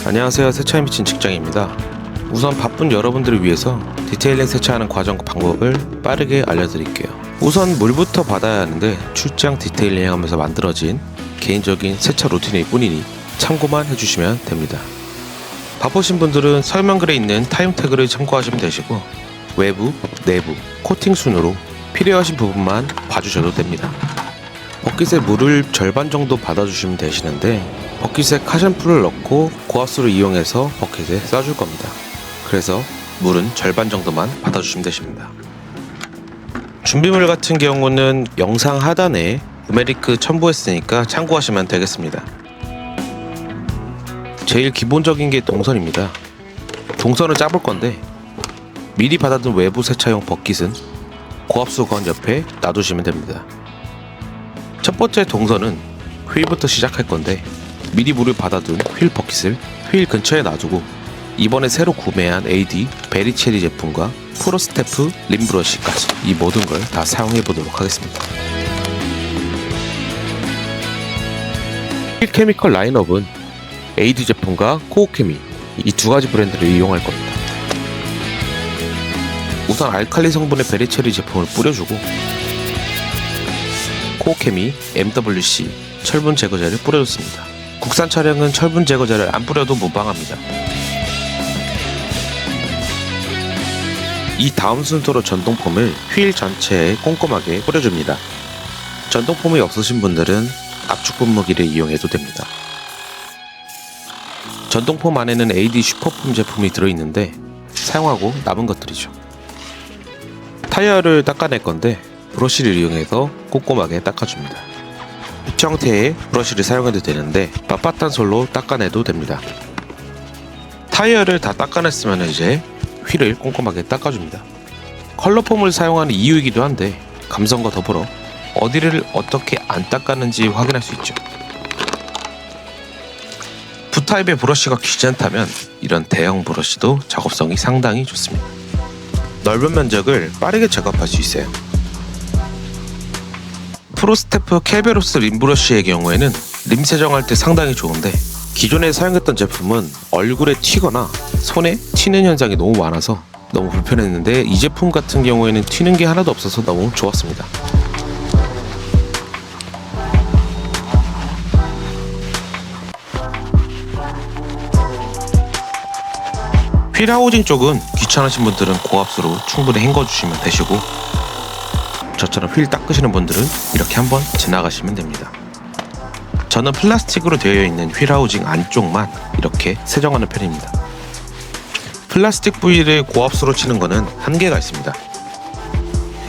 안녕하세요. 세차에 미친 직장입니다. 우선 바쁜 여러분들을 위해서 디테일링 세차하는 과정과 방법을 빠르게 알려드릴게요. 우선 물부터 받아야 하는데 출장 디테일링 하면서 만들어진 개인적인 세차 루틴일 뿐이니 참고만 해주시면 됩니다. 바쁘신 분들은 설명글에 있는 타임 태그를 참고하시면 되시고 외부, 내부, 코팅 순으로 필요하신 부분만 봐주셔도 됩니다. 버킷에 물을 절반 정도 받아주시면 되시는데 버킷에 카샴푸를 넣고 고압수를 이용해서 버킷에 쏴줄 겁니다. 그래서 물은 절반 정도만 받아주시면 되십니다. 준비물 같은 경우는 영상 하단에 우메리크 첨부했으니까 참고하시면 되겠습니다. 제일 기본적인 게 동선입니다. 동선을 짜볼 건데 미리 받아둔 외부 세차용 버킷은 고압수 건 옆에 놔두시면 됩니다. 첫 번째 동선은 휠부터 시작할 건데 미리 물을 받아둔 휠 버킷을 휠 근처에 놔두고 이번에 새로 구매한 AD 베리체리 제품과 프로스테프 림브러시까지 이 모든 걸 다 사용해 보도록 하겠습니다. 휠 케미컬 라인업은 AD 제품과 코오케미 이 두 가지 브랜드를 이용할 겁니다. 우선 알칼리 성분의 베리체리 제품을 뿌려주고 코오케미 MWC 철분 제거제를 뿌려줬습니다. 국산 차량은 철분 제거제를 안 뿌려도 무방합니다. 이 다음 순서로 전동폼을 휠 전체에 꼼꼼하게 뿌려줍니다. 전동폼이 없으신 분들은 압축 분무기를 이용해도 됩니다. 전동폼 안에는 AD 슈퍼폼 제품이 들어있는데 사용하고 남은 것들이죠. 타이어를 닦아낼 건데 브러쉬를 이용해서 꼼꼼하게 닦아줍니다. 휘 형태의 브러쉬를 사용해도 되는데 빳빳한 솔로 닦아내도 됩니다. 타이어를 다 닦아냈으면 이제 휠을 꼼꼼하게 닦아줍니다. 컬러폼을 사용하는 이유이기도 한데 감성과 더불어 어디를 어떻게 안 닦았는지 확인할 수 있죠. V타입의 브러쉬가 귀찮다면 이런 대형 브러쉬도 작업성이 상당히 좋습니다. 넓은 면적을 빠르게 작업할 수 있어요. 프로스테프 켈베로스 림브러쉬의 경우에는 림 세정할 때 상당히 좋은데 기존에 사용했던 제품은 얼굴에 튀거나 손에 튀는 현상이 너무 많아서 너무 불편했는데 이 제품 같은 경우에는 튀는 게 하나도 없어서 너무 좋았습니다. 휠 하우징 쪽은 귀찮으신 분들은 고압수로 충분히 헹궈주시면 되시고 저처럼 휠 닦으시는 분들은 이렇게 한번 지나가시면 됩니다. 저는 플라스틱으로 되어 있는 휠 하우징 안쪽만 이렇게 세정하는 편입니다. 플라스틱 부위를 고압수로 치는 거는 한계가 있습니다.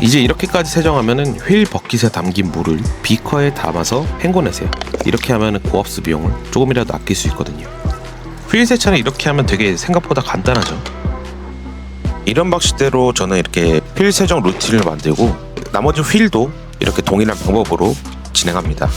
이제 이렇게까지 세정하면은 휠 버킷에 담긴 물을 비커에 담아서 헹궈내세요. 이렇게 하면 고압수 비용을 조금이라도 아낄 수 있거든요. 휠 세차는 이렇게 하면 되게 생각보다 간단하죠. 이런 방식대로 저는 이렇게 휠 세정 루틴을 만들고 나머지 휠도 이렇게 동일한 방법으로 진행합니다.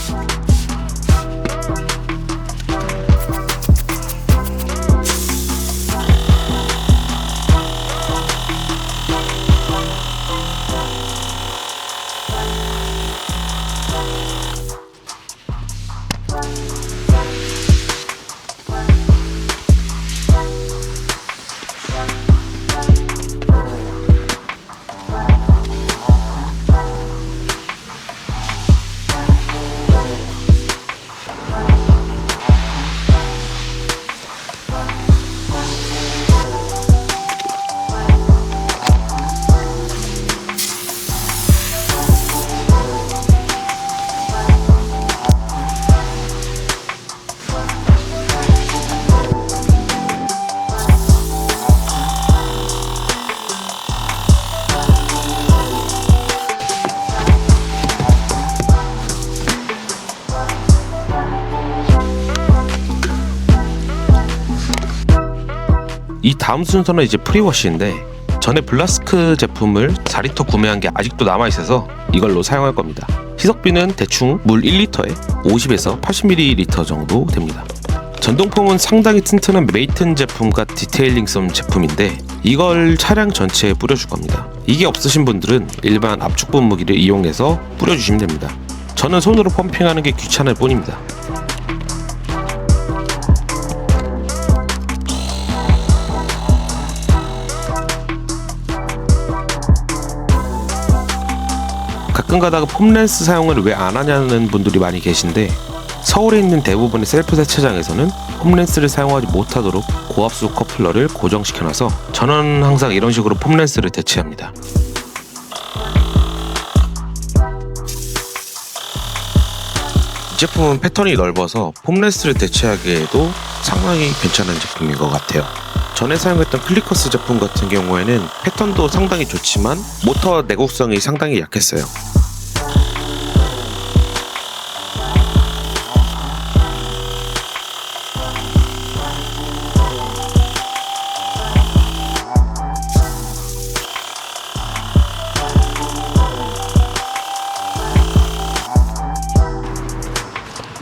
다음 순서는 이제 프리워시인데, 전에 블라스크 제품을 4리터 구매한 게 아직도 남아있어서 이걸로 사용할 겁니다. 희석비는 대충 물 1리터에 50에서 80ml 정도 됩니다. 전동폼은 상당히 튼튼한 메이튼 제품과 디테일링 썸 제품인데, 이걸 차량 전체에 뿌려줄 겁니다. 이게 없으신 분들은 일반 압축 분무기를 이용해서 뿌려주시면 됩니다. 저는 손으로 펌핑하는 게 귀찮을 뿐입니다. 가끔 가다가 폼렌스 사용을 왜 안 하냐는 분들이 많이 계신데, 서울에 있는 대부분의 셀프 세차장에서는 폼렌스를 사용하지 못하도록 고압수 커플러를 고정시켜놔서 저는 항상 이런 식으로 폼렌스를 대체합니다. 이 제품은 패턴이 넓어서 폼렌스를 대체하기에도 상당히 괜찮은 제품인 것 같아요. 전에 사용했던 클리커스 제품 같은 경우에는 패턴도 상당히 좋지만 모터 내구성이 상당히 약했어요.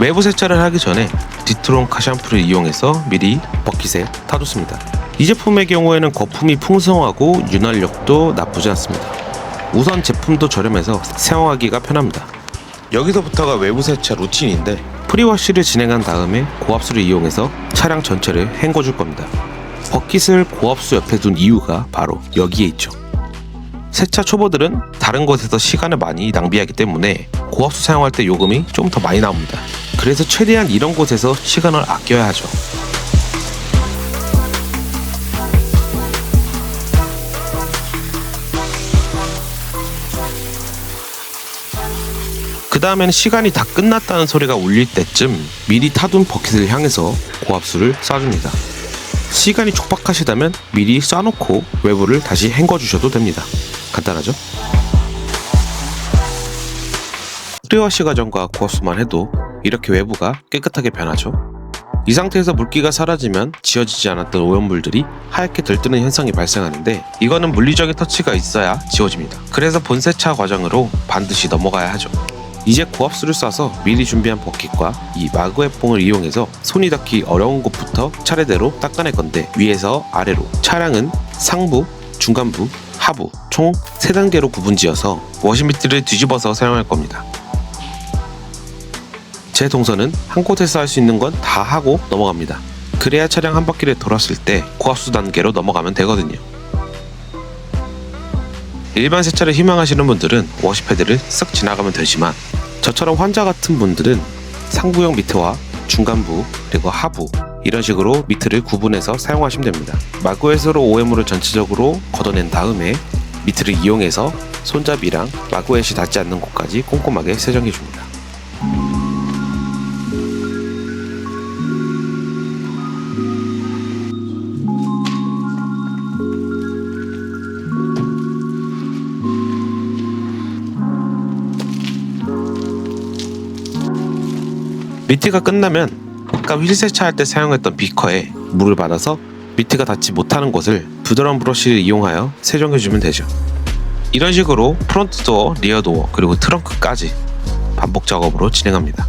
외부 세차를 하기 전에 디트론카 샴푸를 이용해서 미리 버킷에 타뒀습니다. 이 제품의 경우에는 거품이 풍성하고 윤활력도 나쁘지 않습니다. 우선 제품도 저렴해서 사용하기가 편합니다. 여기서부터가 외부 세차 루틴인데, 프리워시를 진행한 다음에 고압수를 이용해서 차량 전체를 헹궈줄 겁니다. 버킷을 고압수 옆에 둔 이유가 바로 여기에 있죠. 세차 초보들은 다른 곳에서 시간을 많이 낭비하기 때문에 고압수 사용할 때 요금이 좀 더 많이 나옵니다. 그래서 최대한 이런 곳에서 시간을 아껴야 하죠. 그 다음에는 시간이 다 끝났다는 소리가 울릴 때쯤 미리 타둔 버킷을 향해서 고압수를 쏴줍니다. 시간이 촉박하시다면 미리 쏴놓고 외부를 다시 헹궈주셔도 됩니다. 간단하죠? 프리워시 과정과 고압수만 해도 이렇게 외부가 깨끗하게 변하죠. 이 상태에서 물기가 사라지면 지워지지 않았던 오염물들이 하얗게 들뜨는 현상이 발생하는데, 이거는 물리적인 터치가 있어야 지워집니다. 그래서 본세차 과정으로 반드시 넘어가야 하죠. 이제 고압수를 쏴서 미리 준비한 버킷과 이 마그웨봉을 이용해서 손이 닿기 어려운 곳부터 차례대로 닦아낼 건데, 위에서 아래로 차량은 상부, 중간부, 하부 총 3단계로 구분지어서 워시미트를 뒤집어서 사용할 겁니다. 제 동선은 한 곳에서 할 수 있는 건 다 하고 넘어갑니다. 그래야 차량 한 바퀴를 돌았을 때 고압수 단계로 넘어가면 되거든요. 일반 세차를 희망하시는 분들은 워시패드를 쓱 지나가면 되지만, 저처럼 환자 같은 분들은 상부형 미트와 중간부 그리고 하부 이런 식으로 미트를 구분해서 사용하시면 됩니다. 마그웨스로 오해물을 전체적으로 걷어낸 다음에 미트를 이용해서 손잡이랑 마그웨시 닿지 않는 곳까지 꼼꼼하게 세정해줍니다. 미트가 끝나면 아까 휠 세차할 때 사용했던 비커에 물을 받아서 미트가 닿지 못하는 곳을 부드러운 브러쉬를 이용하여 세정해주면 되죠. 이런 식으로 프론트 도어, 리어 도어 그리고 트렁크까지 반복 작업으로 진행합니다.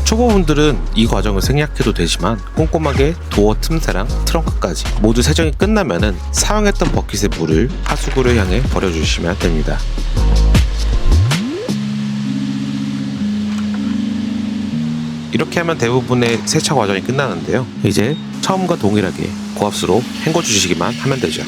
초보분들은 이 과정을 생략해도 되지만, 꼼꼼하게 도어 틈새랑 트렁크까지 모두 세정이 끝나면은 사용했던 버킷의 물을 하수구를 향해 버려주시면 됩니다. 이렇게 하면 대부분의 세차 과정이 끝나는데요. 이제 처음과 동일하게 고압수로 헹궈주시기만 하면 되죠.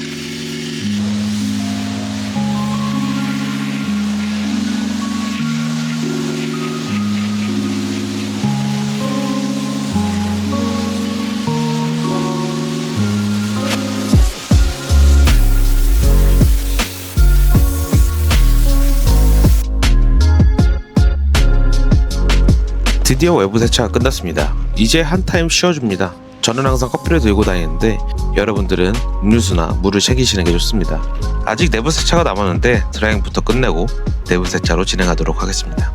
드디어 외부 세차가 끝났습니다. 이제 한 타임 쉬어줍니다. 저는 항상 커피를 들고 다니는데 여러분들은 음료수나 물을 챙기시는 게 좋습니다. 아직 내부 세차가 남았는데 드라잉부터 끝내고 내부 세차로 진행하도록 하겠습니다.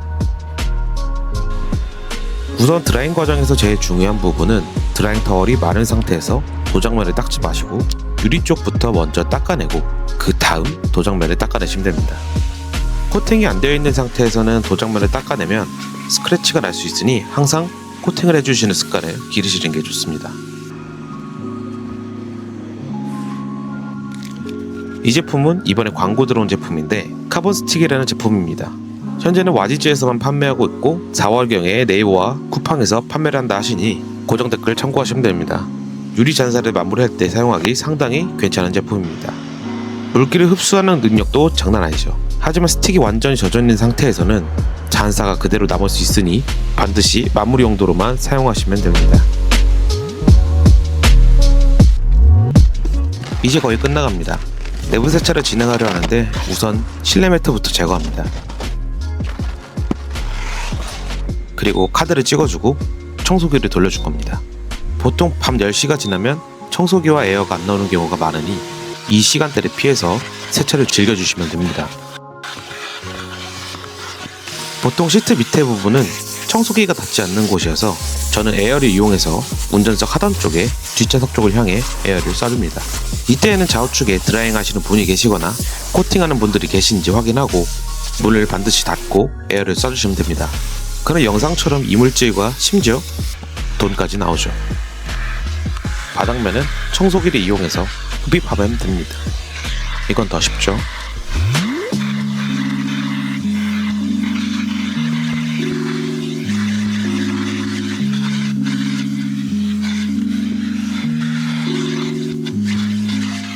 우선 드라잉 과정에서 제일 중요한 부분은 드라잉 타월이 마른 상태에서 도장면을 닦지 마시고 유리 쪽부터 먼저 닦아내고 그 다음 도장면을 닦아내시면 됩니다. 코팅이 안 되어 있는 상태에서는 도장면을 닦아내면 스크래치가 날 수 있으니 항상 코팅을 해주시는 습관을 기르시는 게 좋습니다. 이 제품은 이번에 광고 들어온 제품인데 카본 스틱이라는 제품입니다. 현재는 와디즈에서만 판매하고 있고 4월경에 네이버와 쿠팡에서 판매를 한다 하시니 고정 댓글 참고하시면 됩니다. 유리 잔사를 마무리할 때 사용하기 상당히 괜찮은 제품입니다. 물기를 흡수하는 능력도 장난 아니죠. 하지만 스틱이 완전히 젖어 있는 상태에서는 잔사가 그대로 남을 수 있으니 반드시 마무리 용도로만 사용하시면 됩니다. 이제 거의 끝나갑니다. 내부 세차를 진행하려 하는데 우선 실내 매트부터 제거합니다. 그리고 카드를 찍어주고 청소기를 돌려줄 겁니다. 보통 밤 10시가 지나면 청소기와 에어가 안 나오는 경우가 많으니 이 시간대를 피해서 세차를 즐겨주시면 됩니다. 보통 시트 밑에 부분은 청소기가 닿지 않는 곳이어서 저는 에어를 이용해서 운전석 하단 쪽에 뒷좌석 쪽을 향해 에어를 쏴줍니다. 이때에는 좌우측에 드라잉 하시는 분이 계시거나 코팅하는 분들이 계신지 확인하고 문을 반드시 닫고 에어를 쏴주시면 됩니다. 그럼 영상처럼 이물질과 심지어 돈까지 나오죠. 바닥면은 청소기를 이용해서 흡입하면 됩니다. 이건 더 쉽죠.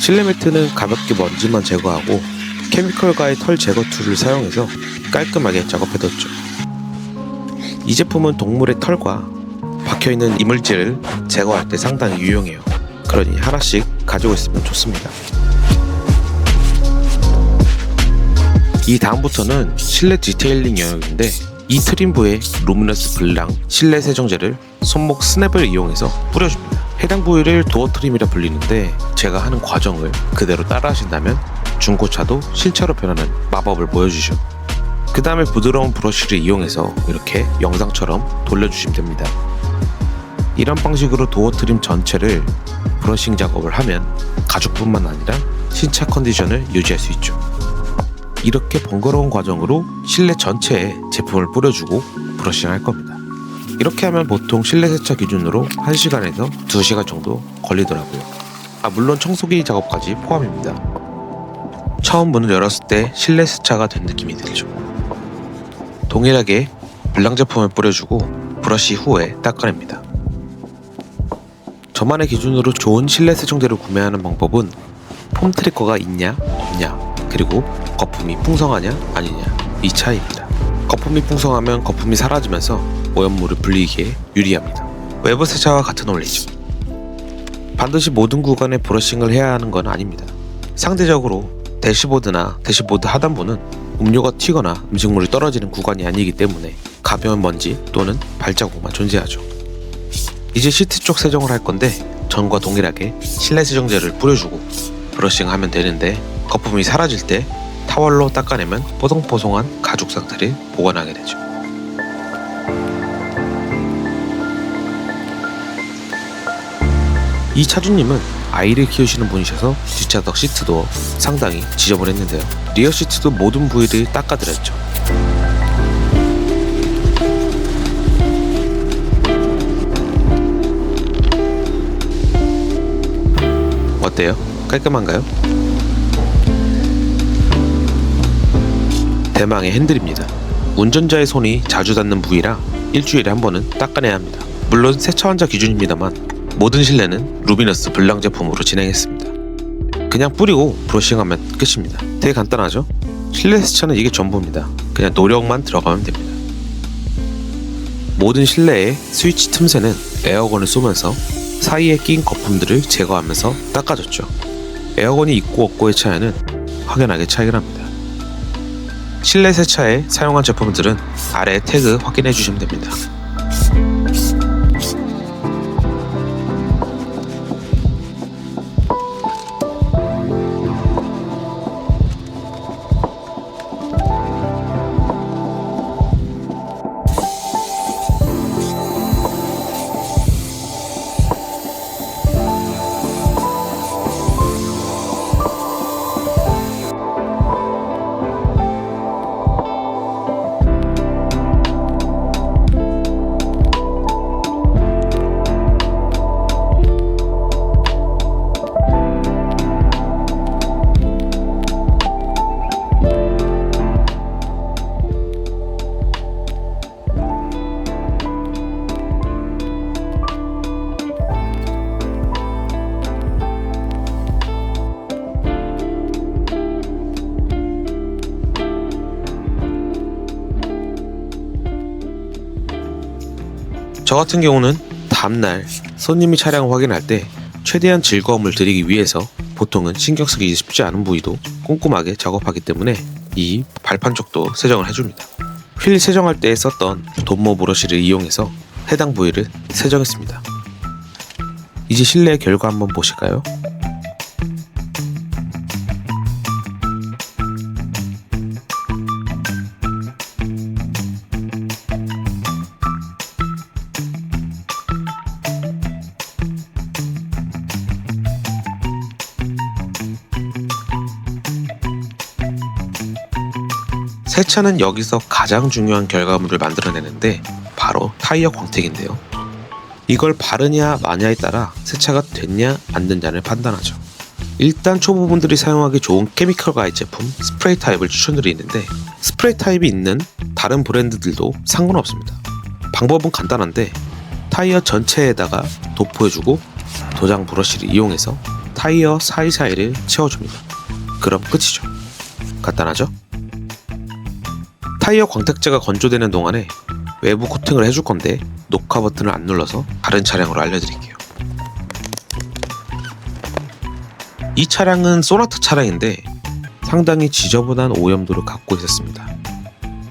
실내 매트는 가볍게 먼지만 제거하고 케미컬과의 털 제거 툴을 사용해서 깔끔하게 작업해뒀죠. 이 제품은 동물의 털과 박혀있는 이물질을 제거할 때 상당히 유용해요. 그러니 하나씩 가지고 있으면 좋습니다. 이 다음부터는 실내 디테일링 영역인데 이 트림부에 루미너스 블랑 실내 세정제를 손목 스냅을 이용해서 뿌려줍니다. 해당 부위를 도어 트림이라 불리는데 제가 하는 과정을 그대로 따라 하신다면 중고차도 신차로 변하는 마법을 보여주죠. 그 다음에 부드러운 브러쉬를 이용해서 이렇게 영상처럼 돌려주시면 됩니다. 이런 방식으로 도어 트림 전체를 브러싱 작업을 하면 가죽뿐만 아니라 신차 컨디션을 유지할 수 있죠. 이렇게 번거로운 과정으로 실내 전체에 제품을 뿌려주고 브러싱 할 겁니다. 이렇게 하면 보통 실내 세차 기준으로 1시간에서 2시간 정도 걸리더라고요. 물론 청소기 작업까지 포함입니다. 처음 문을 열었을 때 실내 세차가 된 느낌이 들죠. 동일하게 블랑 제품을 뿌려주고 브러쉬 후에 닦아냅니다. 저만의 기준으로 좋은 실내 세정제를 구매하는 방법은 폼 트리커가 있냐 없냐 그리고 거품이 풍성하냐 아니냐 이 차이입니다. 거품이 풍성하면 거품이 사라지면서 오염물을 불리기에 유리합니다. 외부 세차와 같은 원리죠. 반드시 모든 구간에 브러싱을 해야 하는 건 아닙니다. 상대적으로 대시보드나 대시보드 하단부는 음료가 튀거나 음식물이 떨어지는 구간이 아니기 때문에 가벼운 먼지 또는 발자국만 존재하죠. 이제 시트 쪽 세정을 할 건데 전과 동일하게 실내 세정제를 뿌려주고 브러싱하면 되는데 거품이 사라질 때 타월로 닦아내면 뽀송뽀송한 가죽 상태를 보관하게 되죠. 이 차주님은 아이를 키우시는 분이셔서 뒷좌석 시트도 상당히 지저분했는데요. 리어 시트도 모든 부위를 닦아드렸죠. 어때요? 깔끔한가요? 대망의 핸들입니다. 운전자의 손이 자주 닿는 부위라 일주일에 한 번은 닦아내야 합니다. 물론 세차 환자 기준입니다만 모든 실내는 루미너스 블랑 제품으로 진행했습니다. 그냥 뿌리고 브러싱하면 끝입니다. 되게 간단하죠? 실내 세차는 이게 전부입니다. 그냥 노력만 들어가면 됩니다. 모든 실내의 스위치 틈새는 에어건을 쏘면서 사이에 낀 거품들을 제거하면서 닦아줬죠. 에어건이 있고 없고의 차이는 확연하게 차이가 납니다. 실내 세차에 사용한 제품들은 아래 태그 확인해 주시면 됩니다. 저 같은 경우는 다음날 손님이 차량을 확인할 때 최대한 즐거움을 드리기 위해서 보통은 신경 쓰기 쉽지 않은 부위도 꼼꼼하게 작업하기 때문에 이 발판 쪽도 세정을 해줍니다. 휠 세정할 때 썼던 돈모 브러쉬를 이용해서 해당 부위를 세정했습니다. 이제 실내 결과 한번 보실까요? 세차는 여기서 가장 중요한 결과물을 만들어내는데 바로 타이어 광택인데요. 이걸 바르냐 마냐에 따라 세차가 됐냐 안 됐냐를 판단하죠. 일단 초보분들이 사용하기 좋은 케미컬 가이 제품 스프레이 타입을 추천드리는데 스프레이 타입이 있는 다른 브랜드들도 상관없습니다. 방법은 간단한데 타이어 전체에다가 도포해주고 도장 브러쉬를 이용해서 타이어 사이사이를 채워줍니다. 그럼 끝이죠. 간단하죠? 타이어 광택제가 건조되는 동안에 외부 코팅을 해줄 건데 녹화 버튼을 안 눌러서 다른 차량으로 알려드릴게요. 이 차량은 소나타 차량인데 상당히 지저분한 오염도를 갖고 있었습니다.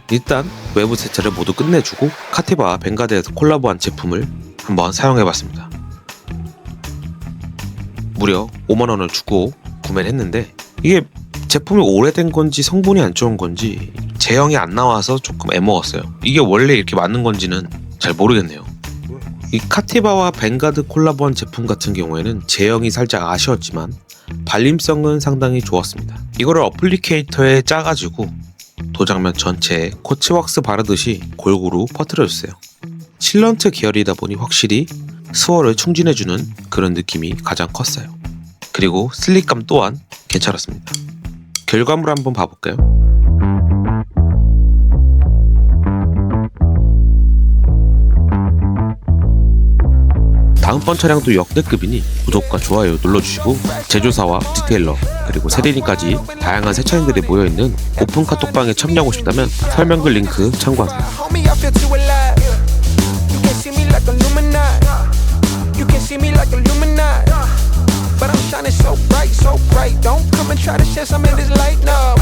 일단 외부 세차를 모두 끝내주고 카티바와 벵가드에서 콜라보한 제품을 한번 사용해봤습니다. 무려 5만원을 주고 구매를 했는데 이게 제품이 오래된 건지 성분이 안 좋은 건지 제형이 안 나와서 조금 애먹었어요. 이게 원래 이렇게 맞는 건지는 잘 모르겠네요. 이 카티바와 벵가드 콜라보한 제품 같은 경우에는 제형이 살짝 아쉬웠지만 발림성은 상당히 좋았습니다. 이거를 어플리케이터에 짜가지고 도장면 전체에 코치왁스 바르듯이 골고루 퍼뜨려주세요. 실런트 계열이다 보니 확실히 수월을 충진해주는 그런 느낌이 가장 컸어요. 그리고 슬릭감 또한 괜찮았습니다. 결과물 한번 봐볼까요? 다음번 차량도 역대급이니 구독과 좋아요 눌러주시고 제조사와 디테일러 그리고 세대인까지 다양한 세차인들이 모여있는 오픈 카톡방에 참여하고 싶다면 설명글 링크 참고하세요. But I'm shining so bright, don't come and try to share some of this light, no.